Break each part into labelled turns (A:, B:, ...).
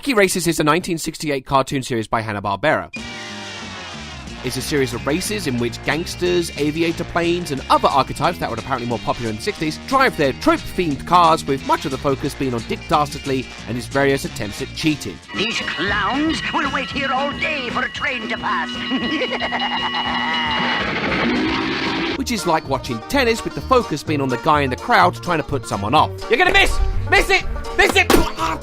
A: Wacky Races is a 1968 cartoon series by Hanna-Barbera. It's a series of races in which gangsters, aviator planes, and other archetypes that were apparently more popular in the 60s drive their trope-themed cars, with much of the focus being on Dick Dastardly and his various attempts at cheating.
B: These clowns will wait here all day for a train to pass.
A: Which is like watching tennis, with the focus being on the guy in the crowd trying to put someone off. You're gonna miss! Miss it! Miss it!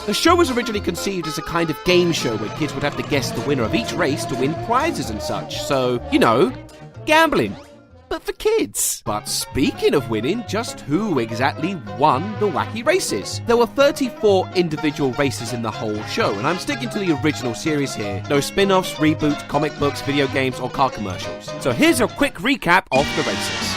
A: The show was originally conceived as a kind of game show where kids would have to guess the winner of each race to win prizes and such. So, you know, gambling. But for kids. But speaking of winning, just who exactly won the Wacky Races? There were 34 individual races in the whole show, and I'm sticking to the original series here. No spin-offs, reboots, comic books, video games, or car commercials. So here's a quick recap of the races.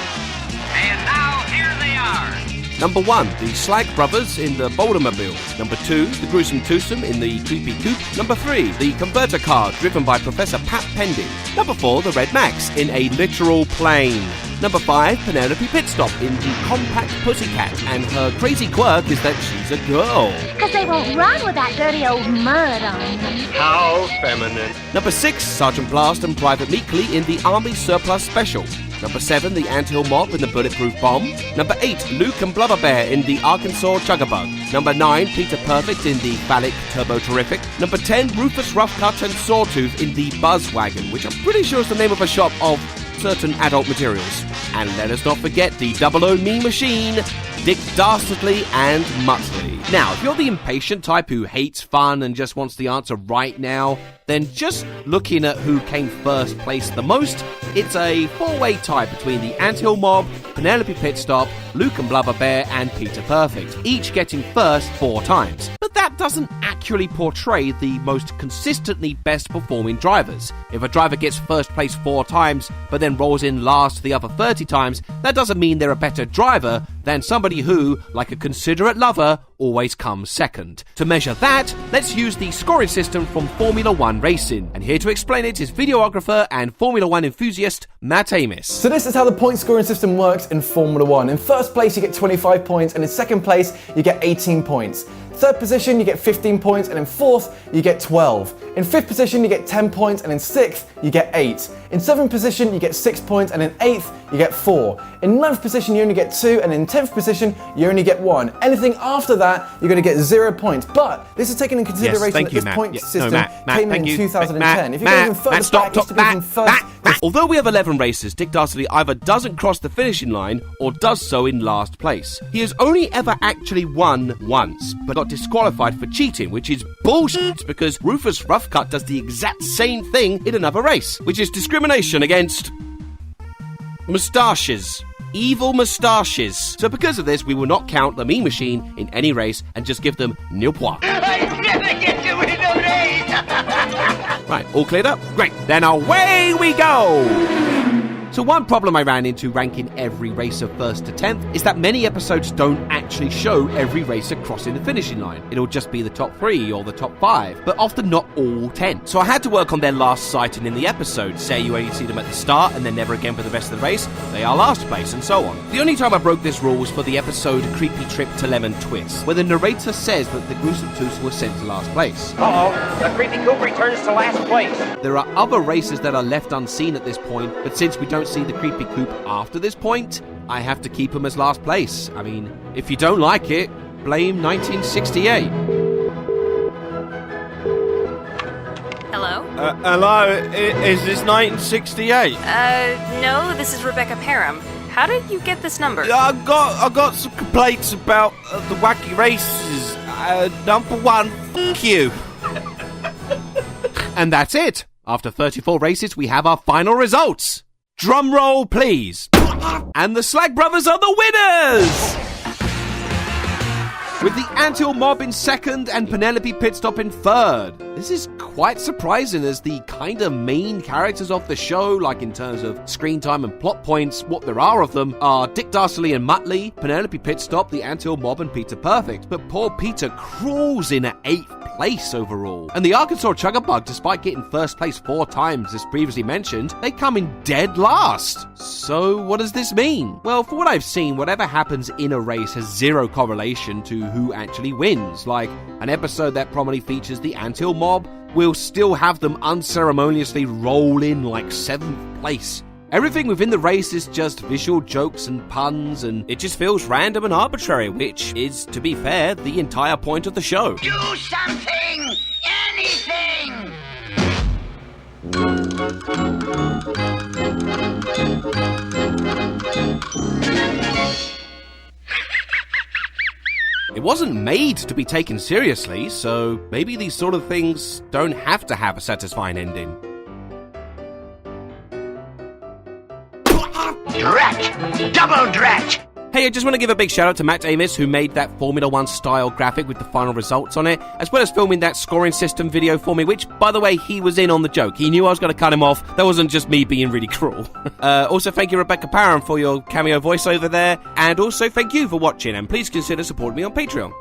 B: And now, here they are.
A: Number 1, the Slag Brothers in the Bouldermobile. Number 2, the Gruesome Twosome in the Creepy Coupe. Number 3, the Converter Car driven by Professor Pat Pending. Number 4, the Red Max in a literal plane. Number 5, Penelope Pitstop in the Compact Pussycat, and her crazy quirk is that she's a girl.
C: Because they won't run with that dirty old mud on them.
D: How feminine.
A: Number 6, Sergeant Blast and Private Meekley in the Army Surplus Special. Number 7, the Anthill Mob in the Bulletproof Bomb. Number 8, Luke and Blubber Bear in the Arkansas Chuggabug. Number 9, Peter Perfect in the Phallic Turbo Terrific. Number 10, Rufus Roughcut and Sawtooth in the Buzzwagon, which I'm pretty sure is the name of a shop of certain adult materials. And let us not forget the 00 Mean Machine, Dick Dastardly and Muttley. Now, if you're the impatient type who hates fun and just wants the answer right now, then just looking at who came first place the most, it's a four-way tie between the Anthill Mob, Penelope Pitstop, Luke and Blubber Bear, and Peter Perfect, each getting first 4 times. But that doesn't accurately portray the most consistently best performing drivers. If a driver gets first place 4 times, but then rolls in last the other 30 times, that doesn't mean they're a better driver than somebody who, like a considerate lover, always comes second. To measure that, let's use the scoring system from Formula 1 racing. And here to explain it is videographer and Formula 1 enthusiast, Matt Amis.
E: So this is how the point scoring system works in Formula 1. In first place you get 25 points, and in second place you get 18 points. Third position you get 15 points, and in fourth you get 12. In fifth position you get 10 points, and in sixth you get 8. In seventh position you get 6 points, and in eighth you get 4. In ninth position you only get 2, and in 10th position you only get 1. Anything after that you're going to get 0 points. But this is taken in consideration that this point system came in 2010. If you go even further back, it used to be even first.
A: Although we have 11 races, Dick Dastardly either doesn't cross the finishing line or does so in last place. He has only ever actually won once, but got disqualified for cheating, which is bullshit because Rufus Roughcut does the exact same thing in another race, which is discrimination against moustaches. Evil moustaches. So because of this, we will not count the Mean Machine in any race and just give them nil points.
B: I never get to win a race.
A: Right, all cleared up? Great. Then away we go! So one problem I ran into ranking every racer first to 10th is that many episodes don't actually show every racer crossing the finishing line. It'll just be the top 3 or the top 5, but often not all 10. So I had to work on their last sighting in the episode. Say you only see them at the start and then never again for the rest of the race, they are last place, and so on. The only time I broke this rule was for the episode Creepy Trip to Lemon Twist, where the narrator says that the Gruesome Twosome was sent to last place.
D: Uh-oh, the Creepy Coupe returns to last place.
A: There are other races that are left unseen at this point, but since we don't see the Creepy Coupe after this point, I have to keep him as last place. I mean, if you don't like it, blame 1968.
F: Hello?
G: Hello, is this 1968?
F: No, this is Rebecca Parham. How did you get this number?
G: I got some complaints about the Wacky Races. Number 1, fuck you.
A: And that's it. After 34 races, we have our final results. Drum roll, please. And the Slag Brothers are the winners! With the Anthill Mob in second and Penelope Pitstop in third. This is quite surprising, as the kind of main characters of the show, like in terms of screen time and plot points, what there are of them, are Dick Dastardly and Muttley, Penelope Pitstop, the Anthill Mob, and Peter Perfect. But poor Peter crawls in at 8th place overall. And the Arkansas Chugabug, despite getting first place 4 times as previously mentioned, they come in dead last. So what does this mean? Well, for what I've seen, whatever happens in a race has zero correlation to who actually wins. Like, an episode that prominently features the Anthill Mob will still have them unceremoniously roll in like 7th place. Everything within the race is just visual jokes and puns, and it just feels random and arbitrary, which is, to be fair, the entire point of the show.
B: Do something! Anything!
A: It wasn't made to be taken seriously, so maybe these sort of things don't have to have a satisfying ending.
B: Drat! Double drat!
A: Hey, I just want to give a big shout out to Matt Amis, who made that Formula 1 style graphic with the final results on it, as well as filming that scoring system video for me, which, by the way, he was in on the joke. He knew I was going to cut him off. That wasn't just me being really cruel. Also, thank you, Rebecca Parham, for your cameo voiceover there, and also thank you for watching, and please consider supporting me on Patreon.